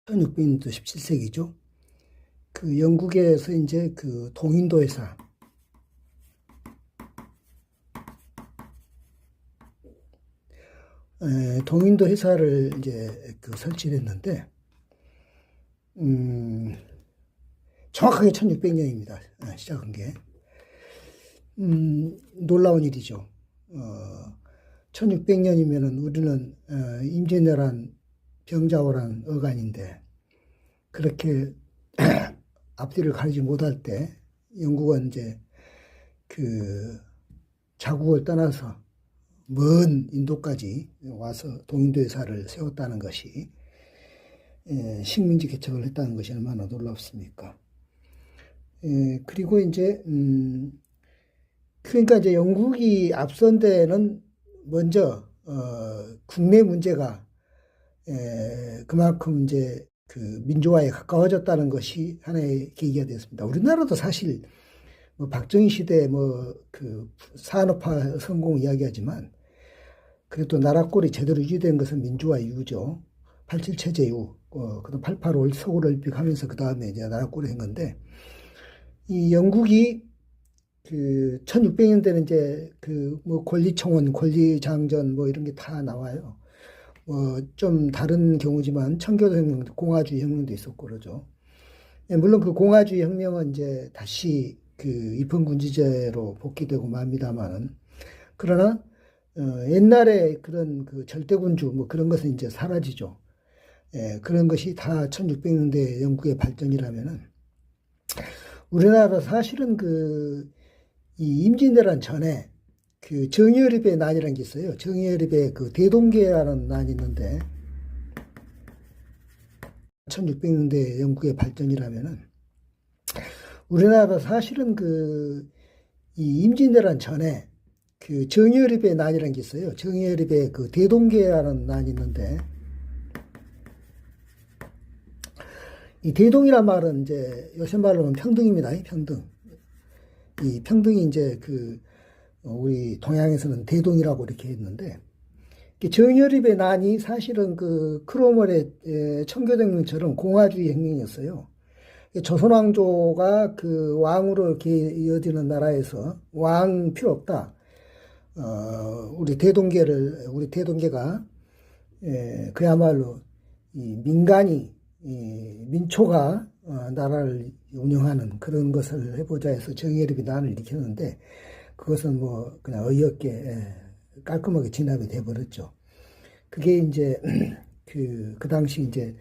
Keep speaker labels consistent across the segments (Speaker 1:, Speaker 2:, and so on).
Speaker 1: 1600년도 17세기죠. 그 영국에서 이제 그 동인도 회사, 동인도 회사를 이제 그 설치를 했는데, 정확하게 1600년입니다. 시작한 게. 놀라운 일이죠. 1600년이면은 우리는 임진왜란 병자호란 어간인데, 그렇게 앞뒤를 가리지 못할 때 영국은 이제 그 자국을 떠나서 먼 인도까지 와서 동인도 회사를 세웠다는 것이, 식민지 개척을 했다는 것이 얼마나 놀랍습니까? 그리고 이제 그러니까 이제 영국이 앞선 데는 먼저 국내 문제가 그만큼 이제 그 민주화에 가까워졌다는 것이 하나의 계기가 됐습니다. 우리나라도 사실 뭐 박정희 시대 뭐 그 산업화 성공 이야기하지만, 그래도 나라꼴이 제대로 유지된 것은 민주화 이후죠. 87 체제 이후, 그다음 88 서울올림픽 하면서 그 다음에 이제 나라꼴이 된 건데, 이 영국이 그 1600년대는 이제 그 뭐 권리청원, 권리장전 뭐 이런 게 다 나와요. 좀 다른 경우지만 청교도 혁명, 공화주의 혁명도 있었고 그러죠. 물론 그 공화주의 혁명은 이제 다시 그 입헌군주제로 복귀되고 맙니다만은, 그러나 옛날에 그런 그 절대군주 뭐 그런 것은 이제 사라지죠. 그런 것이 다 1600년대 영국의 발전이라면은, 우리나라 사실은 이 임진왜란 전에 그 정의연립의 난이라는 게 있어요. 정의연립의 그 대동계라는 난이 있는데, 1600년대 영국의 발전이라면은, 우리나라 사실은 이 임진왜란 전에 그 정의연립의 난이라는 게 있어요. 정의연립의 그 대동계라는 난이 있는데, 이 대동이란 말은 이제 요새 말로 하면 평등입니다. 평등. 이 평등이 이제 우리 동양에서는 대동이라고 이렇게 했는데, 정의연립의 난이 사실은 그 크롬웰의 청교도혁명처럼 공화주의 혁명이었어요. 조선왕조가 그 왕으로 이렇게 이어지는 나라에서 왕 필요 없다. 우리 대동계가 그야말로 이 민초가 나라를 운영하는 그런 것을 해보자 해서 정의연립의 난을 일으켰는데, 그것은 뭐 그냥 어이없게 깔끔하게 진압이 돼버렸죠. 그게 이제 그 당시 이제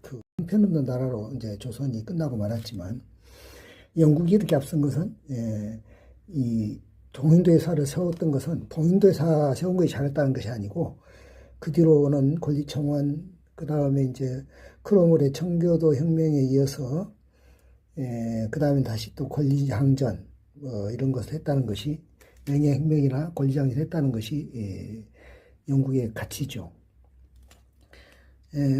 Speaker 1: 그 형편없는 나라로 이제 조선이 끝나고 말았지만, 영국이 이렇게 앞선 것은 이 동인도 회사를 세웠던 것은 동인도 회사 세운 것이 잘했다는 것이 아니고, 그 뒤로는 권리청원, 그 다음에 이제 크롬웰의 청교도 혁명에 이어서 그 다음에 다시 또 권리장전 이런 것을 했다는 것이, 명예혁명이나 권리장전을 했다는 것이 영국의 가치죠.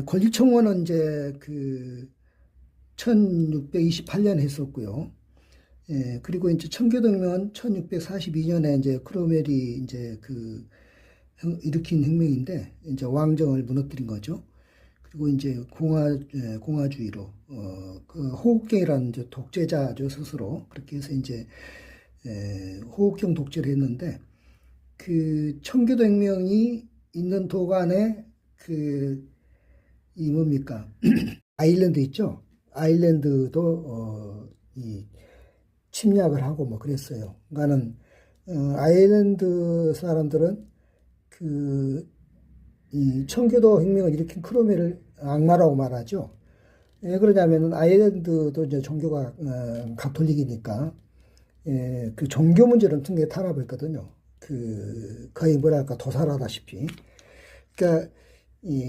Speaker 1: 권리청원은 이제 그 1628년 했었고요. 그리고 이제 청교도혁명은 1642년에 이제 크롬웰이 이제 일으킨 혁명인데, 이제 왕정을 무너뜨린 거죠. 그리고 이제 공화주의로, 호국경이라는 이제 독재자죠, 스스로. 그렇게 해서 이제, 호국경 독재를 했는데, 그 청교도혁명이 있는 도간에 이 뭡니까? 아일랜드 있죠? 아일랜드도, 이 침략을 하고 뭐 그랬어요. 그러니까는, 아일랜드 사람들은 이 청교도 혁명을 일으킨 크롬웰을 악마라고 말하죠. 왜 그러냐면은 아일랜드도 이제 종교가 가톨릭이니까, 그 종교 문제를 등에 탄압했거든요. 거의 뭐랄까 도살하다시피. 그러니까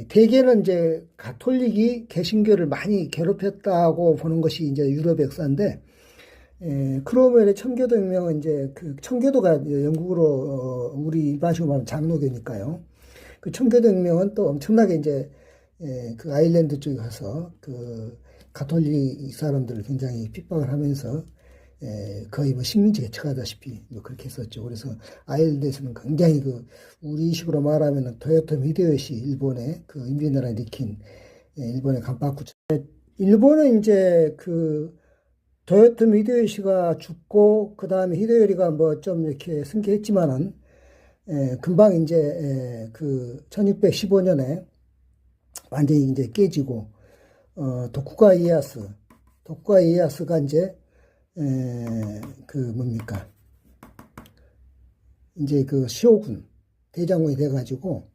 Speaker 1: 대개는 이제 가톨릭이 개신교를 많이 괴롭혔다고 보는 것이 이제 유럽의 역사인데, 크롬웰의 청교도 혁명은 이제 청교도가 영국으로 우리 일반식으로 말하면 장로교니까요. 그 청교도 혁명은 또 엄청나게 이제 그 아일랜드 쪽에 가서 그 가톨릭 사람들을 굉장히 핍박을 하면서 거의 뭐 식민지 개척하다시피 뭐 그렇게 했었죠. 그래서 아일랜드에서는 굉장히 우리식으로 말하면 도요토미 히데요시 일본의 그 임진왜란 일으킨 일본의 간파쿠. 일본은 이제 그 도요토미 히데요시가 죽고 그 다음에 히데요리가 뭐 좀 이렇게 승계했지만은 금방 이제 그 1615년에 완전히 이제 깨지고 도쿠가 이에야스가 이제 그 뭡니까 이제 그 쇼군 대장군이 돼가지고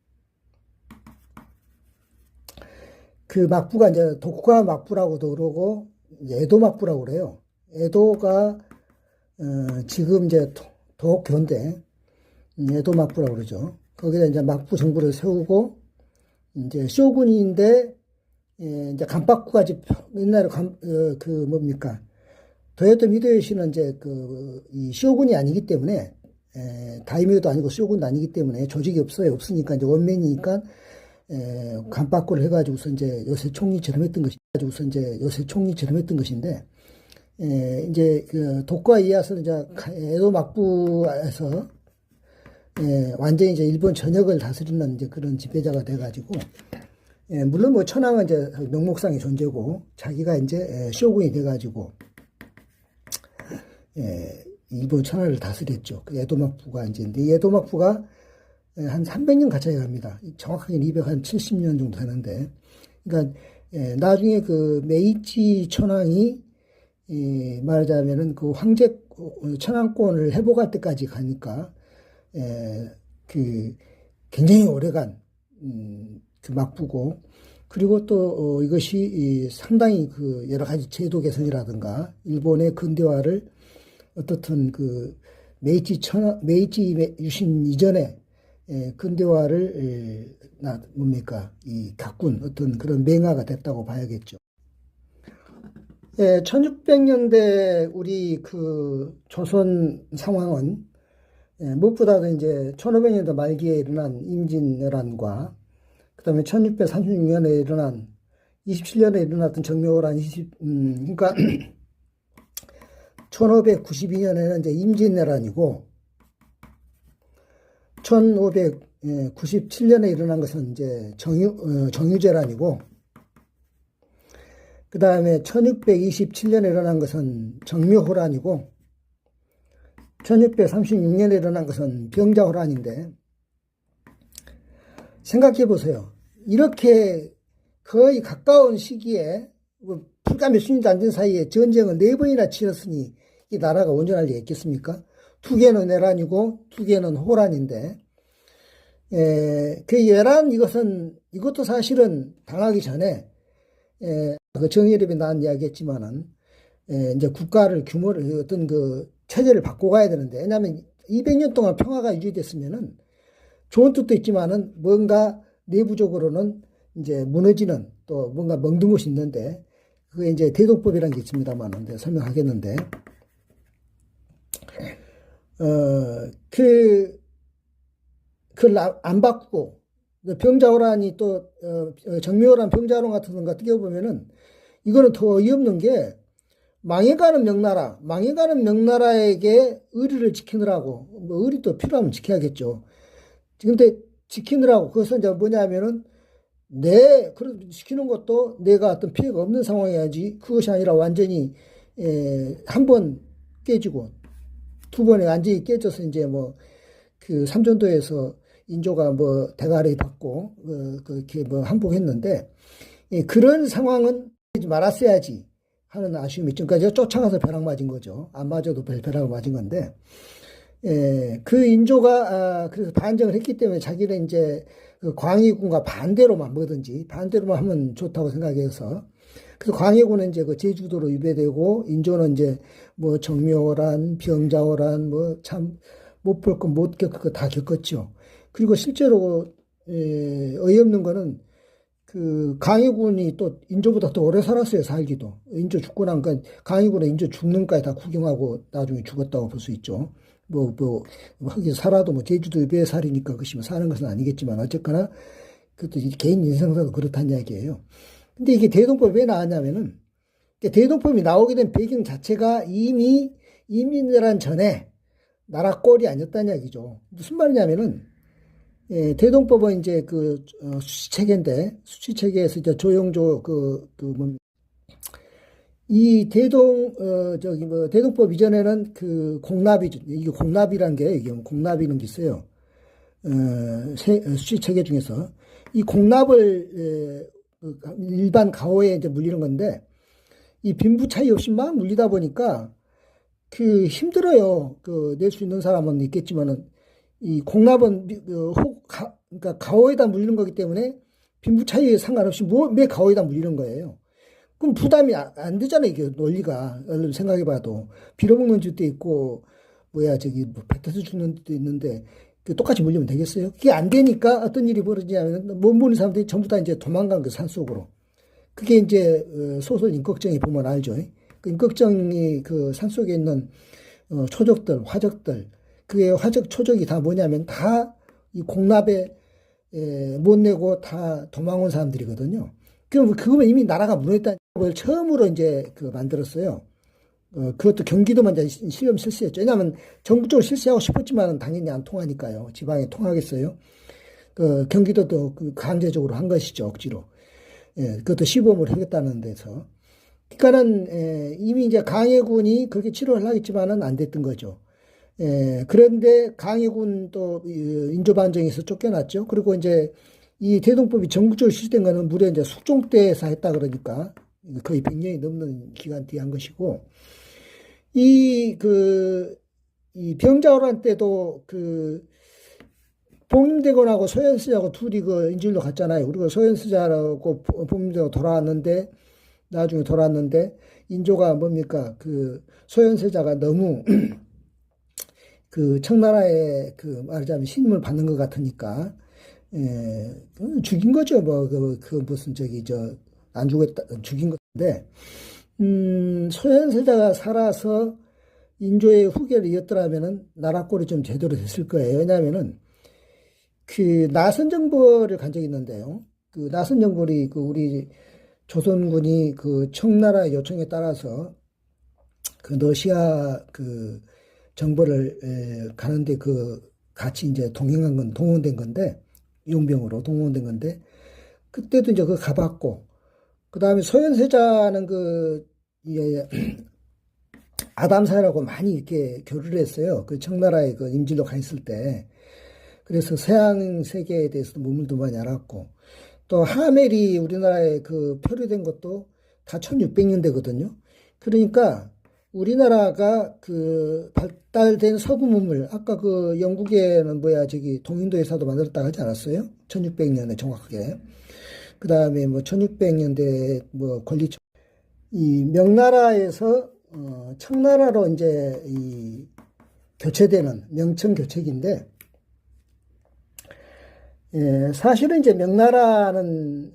Speaker 1: 그 막부가 이제 도쿠가 막부라고도 그러고 에도 막부라고 그래요. 에도가 지금 이제 도쿄인데 에도 막부라고 그러죠. 거기다 이제 막부 정부를 세우고 이제 쇼군인데 이제 간파쿠가 옛날에 그 뭡니까 도요토미 히데요시는 이제 이 쇼군이 아니기 때문에 다이묘도 아니고 쇼군도 아니기 때문에 조직이 없으니까 이제 원맨이니까 간파쿠를 해가지고서 이제 요새 총리처럼 했던 것인데 이제 그 도쿠가 이에야스는 이제 에도 막부에서 완전히 이제 일본 전역을 다스리는 이제 그런 지배자가 돼가지고 물론 뭐 천황은 이제 명목상의 존재고 자기가 이제 쇼군이 돼가지고 일본 천하를 다스렸죠. 그 에도 막부가 이제 근데 에도 막부가 한 300년 가까이 갑니다. 정확하게는 270년 정도 되는데, 그러니까 나중에 그 메이치 천황이 말하자면은 그 황제 천황권을 회복할 때까지 가니까 그 굉장히 오래간 그 막부고, 그리고 또 이것이 상당히 그 여러 가지 제도 개선이라든가 일본의 근대화를 어떻든 그 메이치 유신 이전에 근대화를 뭡니까 이 가꾼 어떤 그런 맹아가 됐다고 봐야겠죠. 1600년대 우리 그 조선 상황은 무엇보다도 이제 1500년대 말기에 일어난 임진왜란과 그다음에 1636년에 일어난 27년에 일어났던 정묘호란 그러니까 1592년에는 이제 임진왜란이고 1597년에 일어난 것은 이제 정유재란이고 그 다음에 1627년에 일어난 것은 정묘호란이고 1636년에 일어난 것은 병자호란인데 생각해 보세요. 이렇게 거의 가까운 시기에 불과 몇 수년도 안 된 사이에 전쟁을 4번이나 치렀으니 이 나라가 온전할 리 있겠습니까? 2개는 내란이고 2개는 호란인데 그 외란 이것도 사실은 당하기 전에 그 정예립이 난 이야기했지만은 이제 국가를 규모를 어떤 그 체제를 바꿔가야 되는데 왜냐하면 200년 동안 평화가 유지됐으면은 좋은 뜻도 있지만은 뭔가 내부적으로는 이제 무너지는 또 뭔가 멍든 곳이 있는데 그게 이제 대동법이라는 게 있습니다만은 설명하겠는데 그걸 안 바꾸고 병자호란이 또 정묘호란 병자호란 같은 거 어떻게 보면은 이거는 더 어이없는 게 망해가는 명나라에게 의리를 지키느라고 뭐 의리도 필요하면 지켜야겠죠. 근데 지키느라고 그것은 이제 뭐냐면은 그래도 지키는 것도 내가 어떤 피해가 없는 상황이어야지 그것이 아니라 완전히 한 번 깨지고 두 번에 완전히 깨져서 이제 뭐 그 삼전도에서 인조가 뭐 대가리 받고 그렇게 뭐 항복했는데 그런 상황은 하지 말았어야지 하는 아쉬움이 있죠. 그러니까 쫓아가서 벼락 맞은 거죠. 안 맞아도 벼락을 맞은 건데 그 인조가 그래서 반정을 했기 때문에 자기는 이제 그 광해군과 반대로만 뭐든지 반대로만 하면 좋다고 생각해서 그래서 광해군은 이제 그 제주도로 유배되고 인조는 이제 뭐 정묘호란, 병자호란 뭐 참 못 볼 거 못 겪을 거 다 겪었죠. 그리고 실제로 어이없는 거는 그 강해군이 또 인조보다 더 오래 살았어요. 살기도 인조 죽고 나니까 강해군은 인조 죽는까지 다 구경하고 나중에 죽었다고 볼 수 있죠. 하긴 살아도 뭐 제주도 유배에 살이니까 그것이 뭐 사는 것은 아니겠지만 어쨌거나 그것도 개인 인생사도 그렇다는 이야기예요. 근데 이게 대동법이 왜 나왔냐면은 대동법이 나오게 된 배경 자체가 이미 임진왜란 전에 나라 꼴이 아니었다는 이야기죠. 무슨 말이냐면은 대동법은 이제 그 수치체계인데 수치체계에서 이제 조영조 이 대동법 이전에는 그 공납이 이게 공납이란 게 이게 공납이라는 게 있어요. 수치체계 중에서 이 공납을 일반 가오에 이제 물리는 건데 이 빈부 차이 없이 막 물리다 보니까 그 힘들어요. 그 낼 수 있는 사람은 있겠지만은 이 공납은 그러니까 가오에다 물리는 거기 때문에 빈부 차이에 상관없이 매 가오에다 물리는 거예요. 그럼 부담이 안 되잖아요. 이게 논리가 생각해봐도 빌어먹는 집도 있고 뭐 뱉어서 죽는 집도 있는데 똑같이 물리면 되겠어요? 그게 안 되니까 어떤 일이 벌어지냐면 못 보는 사람들이 전부 다 이제 도망간 그 산속으로. 그게 이제 소설 임꺽정이 보면 알죠. 그 임꺽정이 그 산속에 있는 초적들, 화적들, 그게 화적 초적이 다 뭐냐면 다 이 공납에 못 내고 다 도망온 사람들이거든요. 그럼 그거면 이미 나라가 무너졌다는 걸 처음으로 이제 만들었어요. 그것도 경기도만 이제 실험 실시했죠. 왜냐하면 전국적으로 실시하고 싶었지만 당연히 안 통하니까요. 지방에 통하겠어요. 경기도도 강제적으로 한 것이죠. 억지로. 그것도 시범을 하겠다는 데서. 그러니까는 이미 이제 강해군이 그렇게 치료를 하겠지만은 안 됐던 거죠. 그런데 강해군 또 인조반정에서 쫓겨났죠. 그리고 이제 이 대동법이 전국적으로 실시된 거는 무려 이제 숙종 때에서 했다 그러니까 거의 100년이 넘는 기간 뒤에 한 것이고, 이 병자호란 때도 복림대군하고 소현스자하고 둘이 인질로 갔잖아요. 그리고 소현스자하고 복림대군 나중에 돌아왔는데, 인조가 뭡니까? 소현세자가 너무 청나라의 말하자면 신임을 받는 것 같으니까, 죽인 거죠. 무슨 안 죽었다, 죽인 건데, 소현세자가 살아서 인조의 후계를 이었더라면은 나라꼴이 좀 제대로 됐을 거예요. 왜냐하면은 나선정벌을 간 적이 있는데요. 나선정벌이 우리 조선군이 청나라의 요청에 따라서 러시아 정벌을 가는데 같이 이제 동원된 건데, 용병으로 동원된 건데, 그때도 이제 가봤고, 그 다음에 소현세자는 아담사라고 많이 이렇게 교류를 했어요. 청나라에 임질로 가 있을 때. 그래서 서양 세계에 대해서도 문물도 많이 알았고, 또 하멜이 우리나라에 표류된 것도 다 1600년대거든요. 그러니까 우리나라가 발달된 서구 문물, 아까 영국에는 동인도 회사도 만들었다고 하지 않았어요? 1600년에 정확하게. 그 다음에 1600년대 권리청, 이 명나라에서 청나라로 이제 교체되는 명청 교체기인데, 사실은 이제 명나라는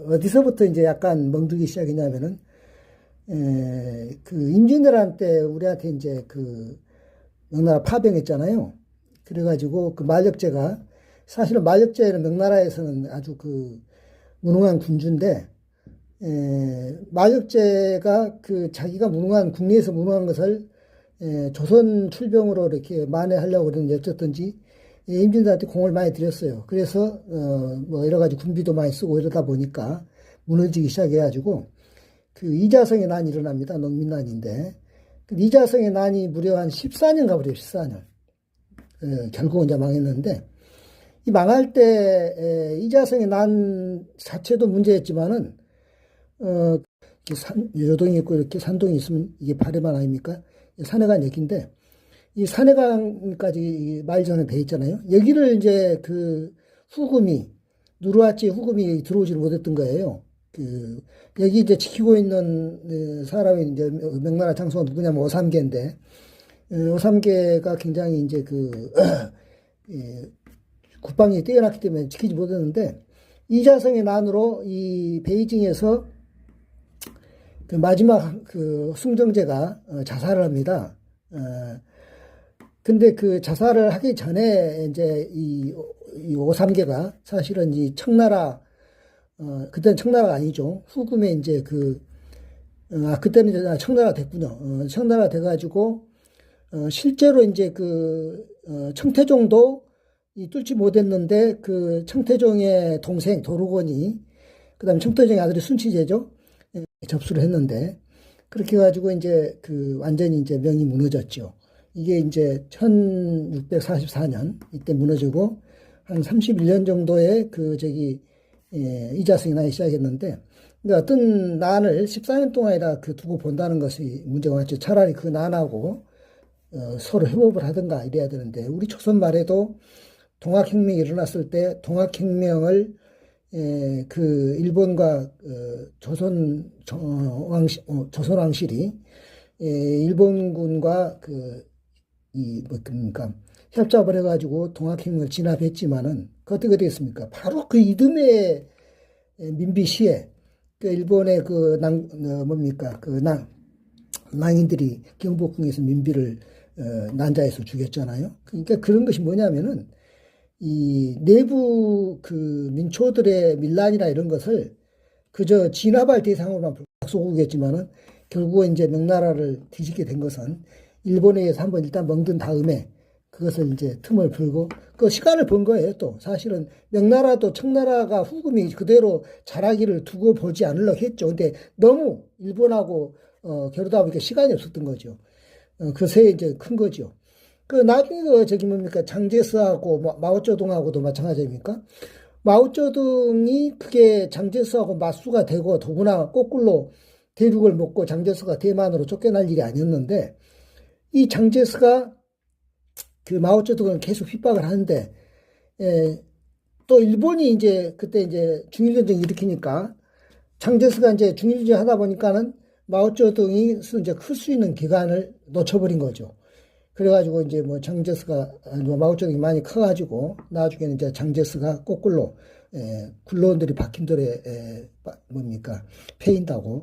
Speaker 1: 어디서부터 이제 약간 멍들기 시작했냐면은 임진왜란 때 우리한테 이제 명나라 파병했잖아요. 그래가지고 만력제가, 사실은 만력제는 명나라에서는 아주 무능한 군주인데, 만력제가 자기가 국내에서 무능한 것을 조선 출병으로 이렇게 만회하려고 그러는데 어쨌든지 임진왜란한테 공을 많이 들였어요. 그래서 여러 가지 군비도 많이 쓰고 이러다 보니까 무너지기 시작해가지고 이자성의 난이 일어납니다. 농민난인데 이자성의 난이 무려 한 14년 가버려요. 14년. 결국은 이제 망했는데, 이 망할 때 이자성의 난 자체도 문제였지만은 요동이 있고 이렇게 산동이 있으면 이게 발해만 아닙니까? 산해관 얘기인데, 이 산해강까지 말전에 돼 있잖아요. 여기를 이제 누르하치 후금이 들어오지를 못했던 거예요. 여기 이제 지키고 있는 사람이 이제 명나라 장수가 누구냐면 오삼계인데, 오삼계가 굉장히 이제 국방이 뛰어났기 때문에 지키지 못했는데, 이자성의 난으로 이 베이징에서 마지막 숭정제가 자살을 합니다. 근데 자살을 하기 전에 이제 이 오삼계가 사실은 이 청나라, 그때는 청나라가 아니죠. 후금의 이제 그때는 이제 청나라 됐군요. 청나라 돼가지고, 실제로 이제 청태종도 뚫지 못했는데 그 청태종의 동생 도르곤이 그다음에 청태종의 아들이 순치제죠. 접수를 했는데 그렇게 해가지고 이제 그 완전히 이제 명이 무너졌죠. 이게 이제 1644년 이때 무너지고 한 31년 정도의 그 이자승이 나기 시작했는데 근데 어떤 난을 14년 동안이나 그 두고 본다는 것이 문제가 많죠. 차라리 그 난하고 서로 협업을 하든가 이래야 되는데 우리 조선 말에도 동학혁명이 일어났을 때 동학혁명을 그 일본과 조선 왕실이 일본군과 뭡니까 협잡을 해가지고 동학혁명을 진압했지만은 그 어떻게 됐습니까? 바로 그 이듬해 민비시에 그 일본의 뭡니까 낭인들이 경복궁에서 민비를 난자해서 죽였잖아요. 그러니까 그런 것이 뭐냐면은 이 내부 그 민초들의 밀란이나 이런 것을 그저 진압할 대상으로만 약속하겠지만은 결국은 이제 명나라를 뒤집게 된 것은 일본에 의해서 한번 일단 멍든 다음에 그것을 이제 틈을 풀고 그 시간을 번 거예요. 또 사실은 명나라도 청나라가 후금이 그대로 잘하기를 두고 보지 않으려고 했죠. 근데 너무 일본하고 겨루다 보니까 시간이 없었던 거죠. 그새 이제 큰 거죠. 그 나중에 뭡니까 장제스하고 마오쩌둥하고도 마찬가지입니까? 마오쩌둥이 그게 장제스하고 맞수가 되고 더구나 거꾸로 대륙을 먹고 장제스가 대만으로 쫓겨날 일이 아니었는데 이 장제스가 그 마오쩌둥을 계속 핍박을 하는데 또 일본이 이제 그때 이제 중일전쟁 일으키니까 장제스가 이제 중일전쟁 하다 보니까는 마오쩌둥이 이제 클 수 있는 기간을 놓쳐버린 거죠. 그래가지고 이제 마오쩌둥이 많이 커가지고 나중에는 이제 장제스가 거꾸로 군론들이 박힌 돌에 뭡니까 패인다고